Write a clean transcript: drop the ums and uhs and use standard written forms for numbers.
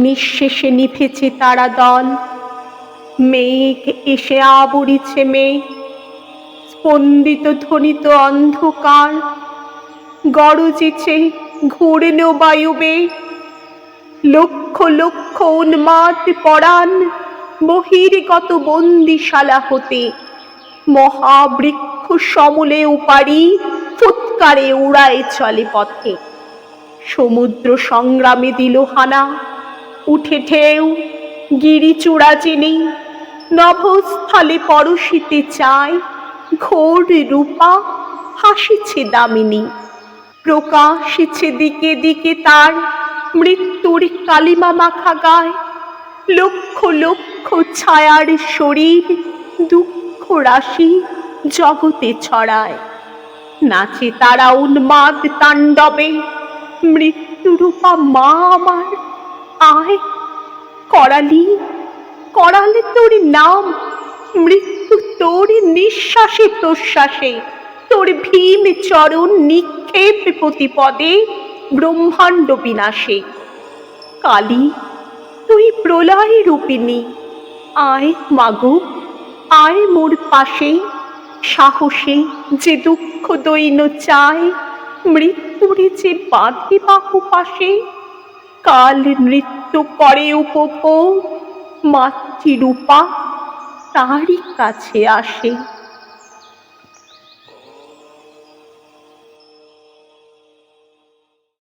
নিঃশেষে নিভেছে তারা দল, মেঘ এসে আবরিছে মেঘ, স্পন্দিত ধ্বনিত অন্ধকার, গরজিছে ঘূর্ণ বায়ুবেগ। লক্ষ লক্ষ উন্মাদ পরাণ বহির্গত বন্দিশালা হতে মহাবৃক্ষ সমূলে উপারি ফুৎকারে উড়ায় চলে পথে। সমুদ্র সংগ্রামে দিল হানা, উঠে ঢেউ গিরিচূড়া চিনি, নভস্থলে পরশিতে চায় ঘোর রূপা হাসিছে দামিনী। প্রকাশিছে দিকে দিকে তার মৃত্যুর কালিমা মাখা গায়, লক্ষ লক্ষ ছায়ার শরীর দুঃখ রাশি জগতে ছড়ায়। নাচে তারা উন্মাদ তাণ্ডবে, মৃত্যুরূপা মা আমার আয়। করালি করালে তোর নাম, মৃত্যু তোর নিঃশ্বাসে প্রশ্বাসে, তোর ভীম চরণ নিক্ষেপ প্রতিপদে ব্রহ্মাণ্ড বিনাশে। কালী তুই প্রলয় রূপিণী, আয় মাগো আয় মোর পাশে। সাহসে যে দুঃখ দৈন্য চায়, মৃত্যুরে যে বাঁধে বাহু পাশে। কাল নৃত্য করে উপভোগ, মাতৃরূপা তারই কাছে আসে।